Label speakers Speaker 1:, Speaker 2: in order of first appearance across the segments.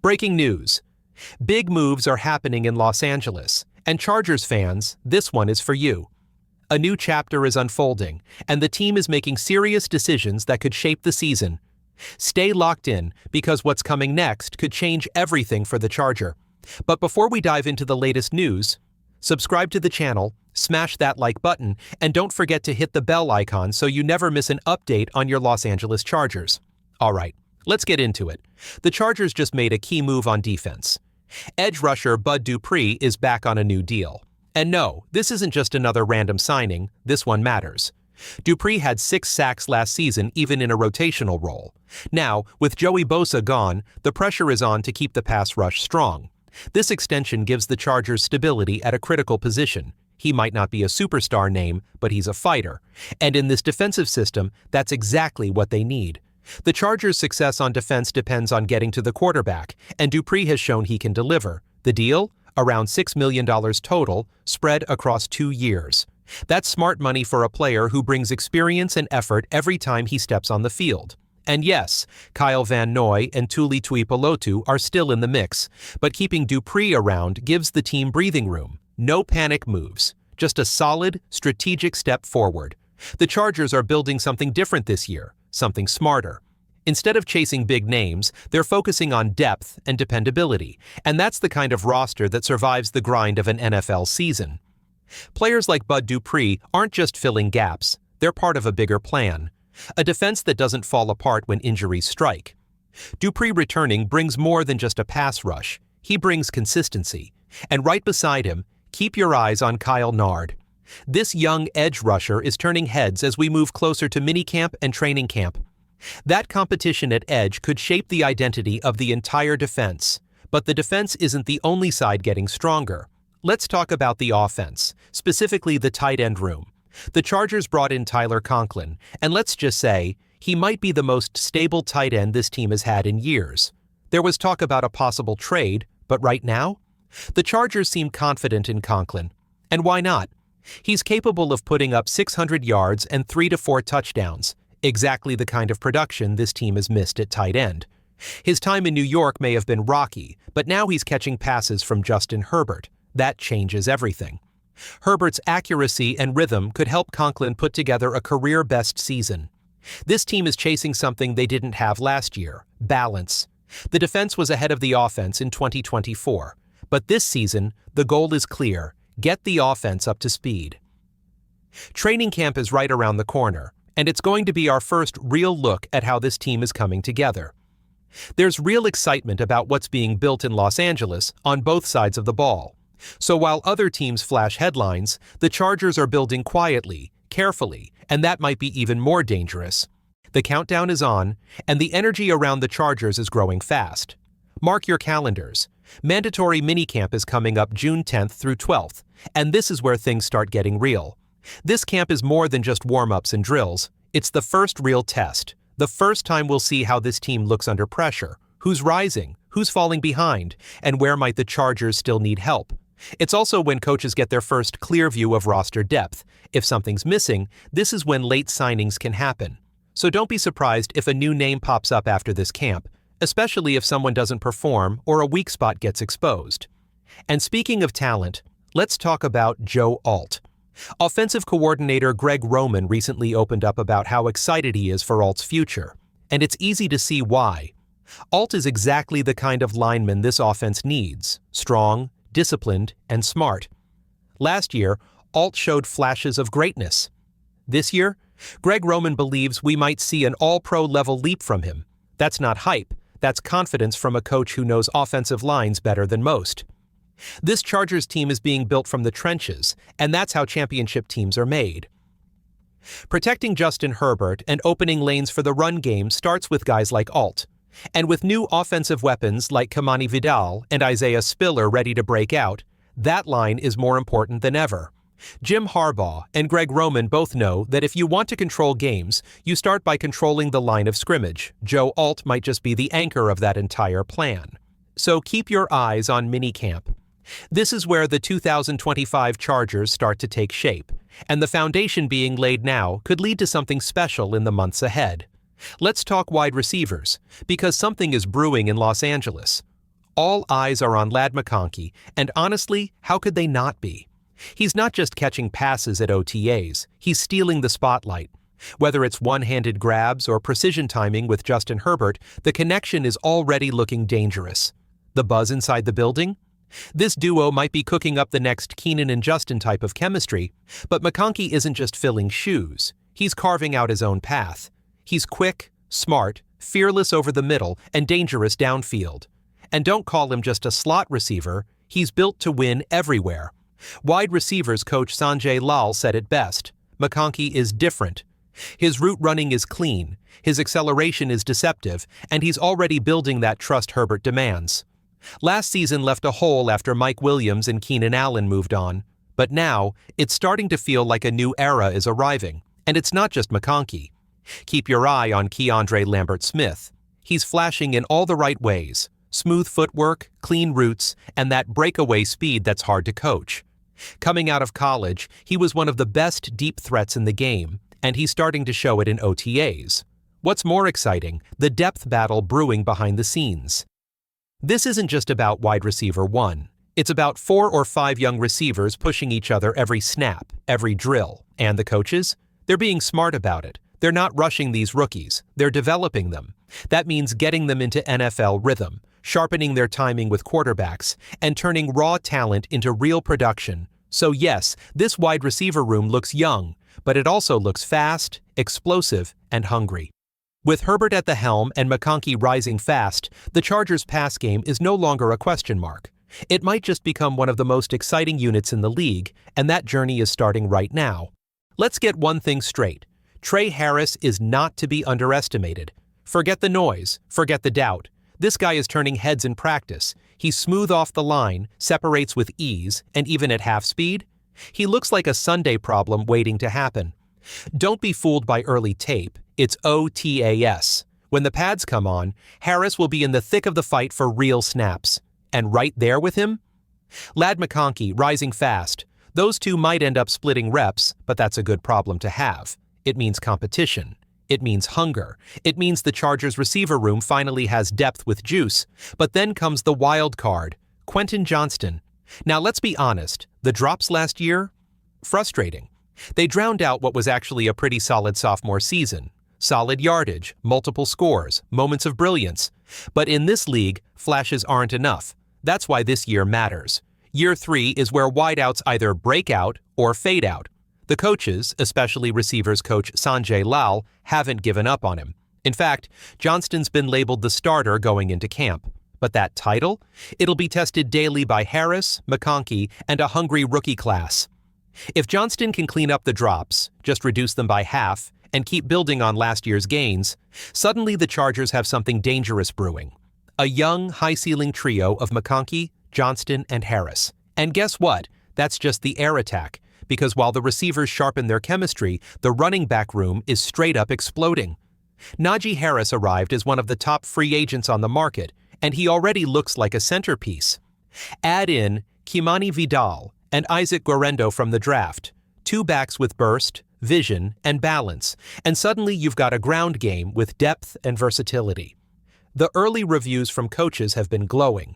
Speaker 1: Breaking news. Big moves are happening in Los Angeles, and Chargers fans, this one is for you. A new chapter is unfolding, and the team is making serious decisions that could shape the season. Stay locked in, because what's coming next could change everything for the Charger. But before we dive into the latest news, subscribe to the channel, smash that like button, and don't forget to hit the bell icon so you never miss an update on your Los Angeles Chargers. Alright, let's get into it. The Chargers just made a key move on defense. Edge rusher Bud Dupree is back on a new deal. And no, this isn't just another random signing, this one matters. Dupree had 6 sacks last season even in a rotational role. Now, with Joey Bosa gone, the pressure is on to keep the pass rush strong. This extension gives the Chargers stability at a critical position. He might not be a superstar name, but he's a fighter. And in this defensive system, that's exactly what they need. The Chargers' success on defense depends on getting to the quarterback, and Dupree has shown he can deliver. The deal? Around $6 million total, spread across 2 years. That's smart money for a player who brings experience and effort every time he steps on the field. And yes, Kyle Van Noy and Tuli Tuipulotu are still in the mix, but keeping Dupree around gives the team breathing room. No panic moves, just a solid, strategic step forward. The Chargers are building something different this year, something smarter. Instead of chasing big names, they're focusing on depth and dependability, and that's the kind of roster that survives the grind of an NFL season. Players like Bud Dupree aren't just filling gaps, they're part of a bigger plan. A defense that doesn't fall apart when injuries strike. Dupree returning brings more than just a pass rush. He brings consistency. And right beside him, keep your eyes on Kyle Nard. This young edge rusher is turning heads as we move closer to minicamp and training camp. That competition at edge could shape the identity of the entire defense. But the defense isn't the only side getting stronger. Let's talk about the offense, specifically the tight end room. The Chargers brought in Tyler Conklin, and let's just say, he might be the most stable tight end this team has had in years. There was talk about a possible trade, but right now? The Chargers seem confident in Conklin. And why not? He's capable of putting up 600 yards and 3 to 4 touchdowns, exactly the kind of production this team has missed at tight end. His time in New York may have been rocky, but now he's catching passes from Justin Herbert. That changes everything. Herbert's accuracy and rhythm could help Conklin put together a career-best season. This team is chasing something they didn't have last year, balance. The defense was ahead of the offense in 2024. But this season, the goal is clear: get the offense up to speed. Training camp is right around the corner, and it's going to be our first real look at how this team is coming together. There's real excitement about what's being built in Los Angeles on both sides of the ball. So while other teams flash headlines, the Chargers are building quietly, carefully, and that might be even more dangerous. The countdown is on, and the energy around the Chargers is growing fast. Mark your calendars. Mandatory minicamp is coming up June 10th through 12th, and this is where things start getting real. This camp is more than just warm-ups and drills. It's the first real test. The first time we'll see how this team looks under pressure, who's rising, who's falling behind, and where might the Chargers still need help. It's also when coaches get their first clear view of roster depth. If something's missing, this is when late signings can happen. So don't be surprised if a new name pops up after this camp, especially if someone doesn't perform or a weak spot gets exposed. And speaking of talent, let's talk about Joe Alt. Offensive coordinator Greg Roman recently opened up about how excited he is for Alt's future, and it's easy to see why. Alt is exactly the kind of lineman this offense needs: strong, disciplined, and smart. Last year, Alt showed flashes of greatness. This year, Greg Roman believes we might see an all-pro level leap from him. That's not hype, that's confidence from a coach who knows offensive lines better than most. This Chargers team is being built from the trenches, and that's how championship teams are made. Protecting Justin Herbert and opening lanes for the run game starts with guys like Alt. And with new offensive weapons like Kamani Vidal and Isaiah Spiller ready to break out, that line is more important than ever. Jim Harbaugh and Greg Roman both know that if you want to control games, you start by controlling the line of scrimmage. Joe Alt might just be the anchor of that entire plan. So keep your eyes on minicamp. This is where the 2025 Chargers start to take shape, and the foundation being laid now could lead to something special in the months ahead. Let's talk wide receivers, because something is brewing in Los Angeles. All eyes are on Lad McConkey, and honestly, how could they not be? He's not just catching passes at OTAs, he's stealing the spotlight. Whether it's one-handed grabs or precision timing with Justin Herbert, the connection is already looking dangerous. The buzz inside the building? This duo might be cooking up the next Keenan and Justin type of chemistry, but McConkey isn't just filling shoes, he's carving out his own path. He's quick, smart, fearless over the middle, and dangerous downfield. And don't call him just a slot receiver, he's built to win everywhere. Wide receivers coach Sanjay Lal said it best. McConkey is different. His route running is clean, his acceleration is deceptive, and he's already building that trust Herbert demands. Last season left a hole after Mike Williams and Keenan Allen moved on, but now it's starting to feel like a new era is arriving, and it's not just McConkey. Keep your eye on Keandre Lambert-Smith. He's flashing in all the right ways. Smooth footwork, clean routes, and that breakaway speed that's hard to coach. Coming out of college, he was one of the best deep threats in the game, and he's starting to show it in OTAs. What's more exciting, the depth battle brewing behind the scenes. This isn't just about wide receiver one. It's about 4 or 5 young receivers pushing each other every snap, every drill. And the coaches? They're being smart about it. They're not rushing these rookies. They're developing them. That means getting them into NFL rhythm, sharpening their timing with quarterbacks, and turning raw talent into real production. So yes, this wide receiver room looks young, but it also looks fast, explosive, and hungry. With Herbert at the helm and McConkey rising fast, the Chargers' pass game is no longer a question mark. It might just become one of the most exciting units in the league, and that journey is starting right now. Let's get one thing straight. Trey Harris is not to be underestimated. Forget the noise, forget the doubt. This guy is turning heads in practice. He's smooth off the line, separates with ease, and even at half speed, he looks like a Sunday problem waiting to happen. Don't be fooled by early tape. It's OTAS. When the pads come on, Harris will be in the thick of the fight for real snaps. And right there with him? Lad McConkey, rising fast. Those two might end up splitting reps, but that's a good problem to have. It means competition. It means hunger. It means the Chargers' receiver room finally has depth with juice. But then comes the wild card, Quentin Johnston. Now let's be honest, the drops last year? Frustrating. They drowned out what was actually a pretty solid sophomore season. Solid yardage, multiple scores, moments of brilliance. But in this league, flashes aren't enough. That's why this year matters. Year 3 is where wideouts either break out or fade out. The coaches, especially receivers coach Sanjay Lal, haven't given up on him. In fact, Johnston's been labeled the starter going into camp. But that title? It'll be tested daily by Harris, McConkey, and a hungry rookie class. If Johnston can clean up the drops, just reduce them by half, and keep building on last year's gains, suddenly the Chargers have something dangerous brewing. A young, high-ceiling trio of McConkey, Johnston, and Harris. And guess what? That's just the air attack, because while the receivers sharpen their chemistry, the running back room is straight up exploding. Najee Harris arrived as one of the top free agents on the market, and he already looks like a centerpiece. Add in Kimani Vidal and Isaac Guerendo from the draft, 2 backs with burst, vision, and balance, and suddenly you've got a ground game with depth and versatility. The early reviews from coaches have been glowing.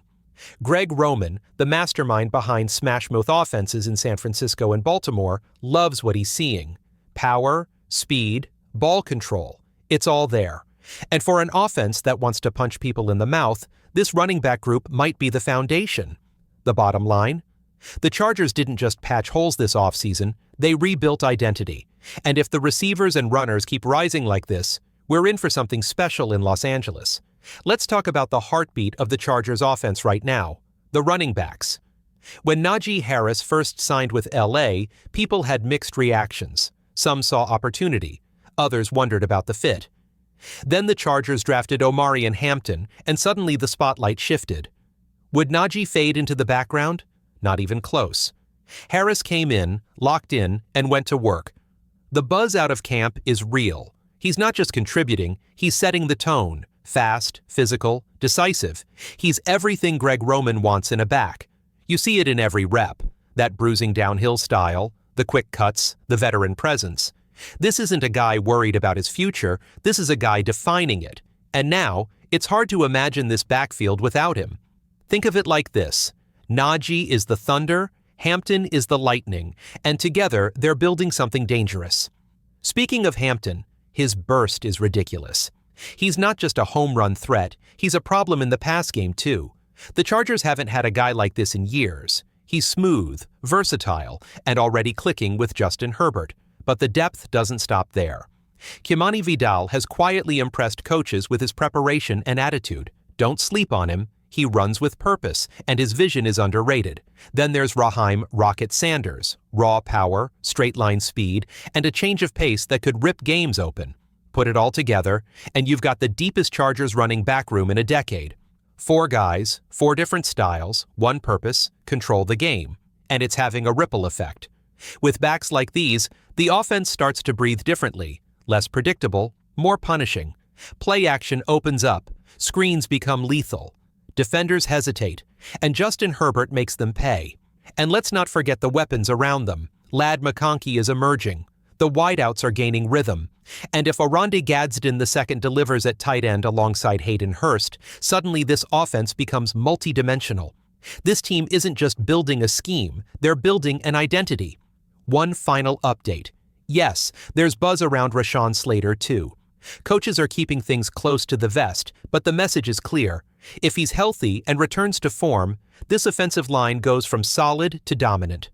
Speaker 1: Greg Roman, the mastermind behind smash-mouth offenses in San Francisco and Baltimore, loves what he's seeing. Power, speed, ball control, it's all there. And for an offense that wants to punch people in the mouth, this running back group might be the foundation. The bottom line? The Chargers didn't just patch holes this offseason, they rebuilt identity. And if the receivers and runners keep rising like this, we're in for something special in Los Angeles. Let's talk about the heartbeat of the Chargers offense right now, the running backs. When Najee Harris first signed with LA, people had mixed reactions. Some saw opportunity, others wondered about the fit. Then the Chargers drafted Omarion Hampton, and suddenly the spotlight shifted. Would Najee fade into the background? Not even close. Harris came in, locked in, and went to work. The buzz out of camp is real. He's not just contributing, he's setting the tone. Fast, physical, decisive. He's everything Greg Roman wants in a back. You see it in every rep. That bruising downhill style, the quick cuts, the veteran presence. This isn't a guy worried about his future, this is a guy defining it. And now, it's hard to imagine this backfield without him. Think of it like this. Najee is the thunder, Hampton is the lightning, and together they're building something dangerous. Speaking of Hampton, his burst is ridiculous. He's not just a home run threat, he's a problem in the pass game too. The Chargers haven't had a guy like this in years. He's smooth, versatile, and already clicking with Justin Herbert. But the depth doesn't stop there. Kimani Vidal has quietly impressed coaches with his preparation and attitude. Don't sleep on him. He runs with purpose, and his vision is underrated. Then there's Raheem "Rocket" Sanders, raw power, straight-line speed, and a change of pace that could rip games open. Put it all together, and you've got the deepest Chargers running back room in a decade. 4 guys, 4 different styles, one purpose, control the game. And it's having a ripple effect. With backs like these, the offense starts to breathe differently, less predictable, more punishing. Play action opens up, screens become lethal. Defenders hesitate, and Justin Herbert makes them pay. And let's not forget the weapons around them. mcconkey is emerging. The wideouts are gaining rhythm. And if Oronde Gadsden II delivers at tight end alongside Hayden Hurst, suddenly this offense becomes multidimensional. This team isn't just building a scheme, they're building an identity. One final update. Yes, there's buzz around Rashawn Slater too. Coaches are keeping things close to the vest, but the message is clear. If he's healthy and returns to form, this offensive line goes from solid to dominant.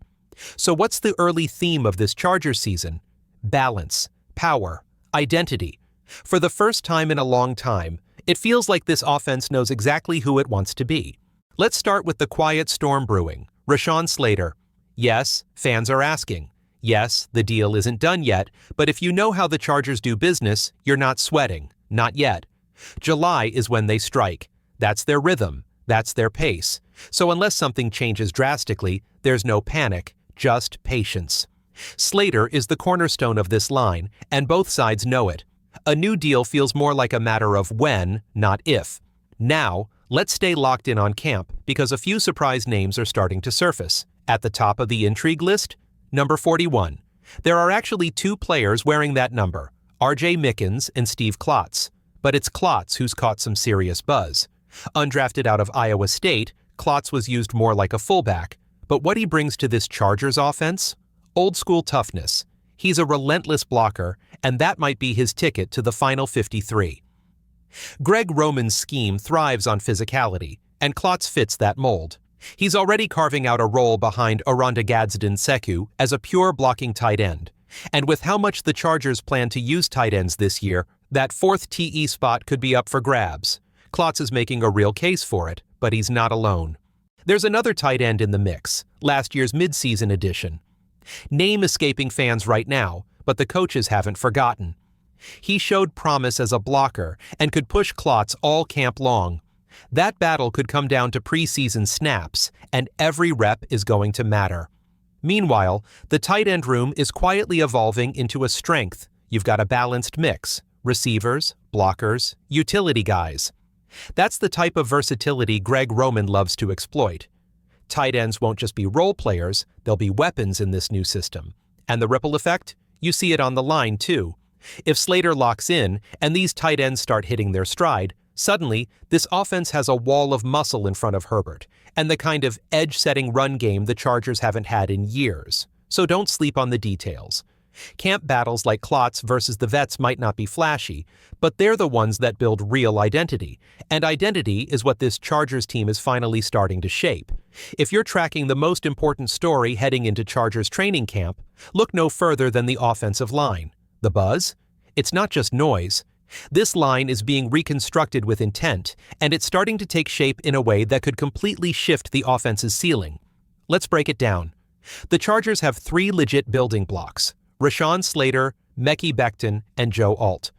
Speaker 1: So what's the early theme of this Chargers season? Balance, power, identity. For the first time in a long time, it feels like this offense knows exactly who it wants to be. Let's start with the quiet storm brewing. Rashawn Slater. Yes, fans are asking. Yes, the deal isn't done yet, but if you know how the Chargers do business, you're not sweating. Not yet. July is when they strike. That's their rhythm. That's their pace. So unless something changes drastically, there's no panic, just patience. Slater is the cornerstone of this line, and both sides know it. A new deal feels more like a matter of when, not if. Now, let's stay locked in on camp because a few surprise names are starting to surface. At the top of the intrigue list, number 41. There are actually 2 players wearing that number, R.J. Mickens and Steve Klotz. But it's Klotz who's caught some serious buzz. Undrafted out of Iowa State, Klotz was used more like a fullback. But what he brings to this Chargers offense? Old-school toughness. He's a relentless blocker, and that might be his ticket to the final 53. Greg Roman's scheme thrives on physicality, and Klotz fits that mold. He's already carving out a role behind Oronde Gadsden II as a pure blocking tight end. And with how much the Chargers plan to use tight ends this year, that 4th TE spot could be up for grabs. Klotz is making a real case for it, but he's not alone. There's another tight end in the mix, last year's midseason edition. Name escaping fans right now, but the coaches haven't forgotten. He showed promise as a blocker and could push Klotz all camp long. That battle could come down to preseason snaps, and every rep is going to matter. Meanwhile, the tight end room is quietly evolving into a strength. You've got a balanced mix: receivers, blockers, utility guys. That's the type of versatility Greg Roman loves to exploit. Tight ends won't just be role players, they'll be weapons in this new system. And the ripple effect? You see it on the line, too. If Slater locks in and these tight ends start hitting their stride, suddenly this offense has a wall of muscle in front of Herbert, and the kind of edge-setting run game the Chargers haven't had in years. So don't sleep on the details. Camp battles like Klotz versus the vets might not be flashy, but they're the ones that build real identity. And identity is what this Chargers team is finally starting to shape. If you're tracking the most important story heading into Chargers training camp, look no further than the offensive line. The buzz? It's not just noise. This line is being reconstructed with intent, and it's starting to take shape in a way that could completely shift the offense's ceiling. Let's break it down. The Chargers have 3 legit building blocks: Rashawn Slater, Mekhi Becton, and Joe Alt.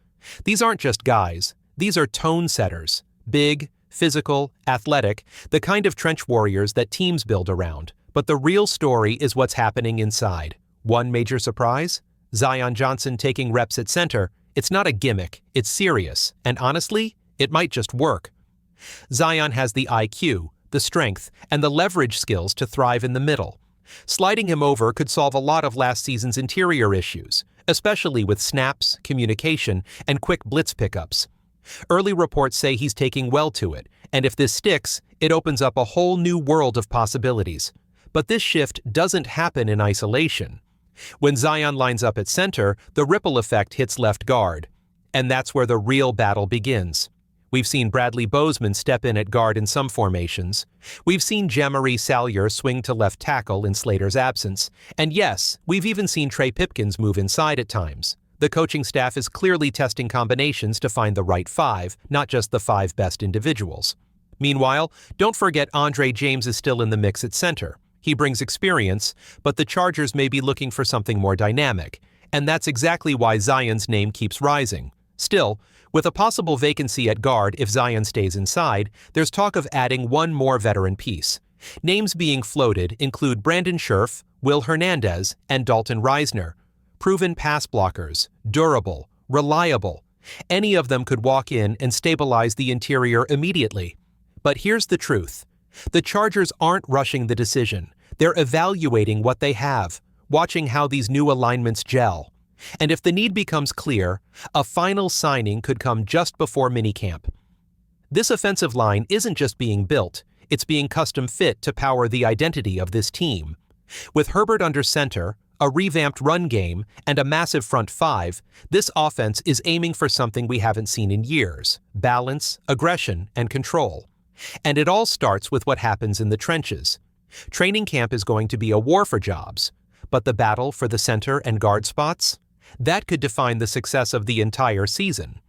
Speaker 1: These aren't just guys. These are tone setters. Big, physical, athletic, the kind of trench warriors that teams build around. But the real story is what's happening inside. One major surprise? Zion Johnson taking reps at center. It's not a gimmick. It's serious. And honestly, it might just work. Zion has the IQ, the strength, and the leverage skills to thrive in the middle. Sliding him over could solve a lot of last season's interior issues, especially with snaps, communication, and quick blitz pickups. Early reports say he's taking well to it, and if this sticks, it opens up a whole new world of possibilities. But this shift doesn't happen in isolation. When Zion lines up at center, the ripple effect hits left guard. And that's where the real battle begins. We've seen Bradley Bozeman step in at guard in some formations. We've seen Jamari Salyer swing to left tackle in Slater's absence. And yes, we've even seen Trey Pipkins move inside at times. The coaching staff is clearly testing combinations to find the right five, not just the five best individuals. Meanwhile, don't forget Andre James is still in the mix at center. He brings experience, but the Chargers may be looking for something more dynamic. And that's exactly why Zion's name keeps rising. Still, with a possible vacancy at guard if Zion stays inside, there's talk of adding one more veteran piece. Names being floated include Brandon Scherf, Will Hernandez, and Dalton Reisner. Proven pass blockers, durable, reliable. Any of them could walk in and stabilize the interior immediately. But here's the truth. The Chargers aren't rushing the decision. They're evaluating what they have, watching how these new alignments gel. And if the need becomes clear, a final signing could come just before minicamp. This offensive line isn't just being built, it's being custom fit to power the identity of this team. With Herbert under center, a revamped run game, and a massive front five, this offense is aiming for something we haven't seen in years: balance, aggression, and control. And it all starts with what happens in the trenches. Training camp is going to be a war for jobs, but the battle for the center and guard spots? That could define the success of the entire season.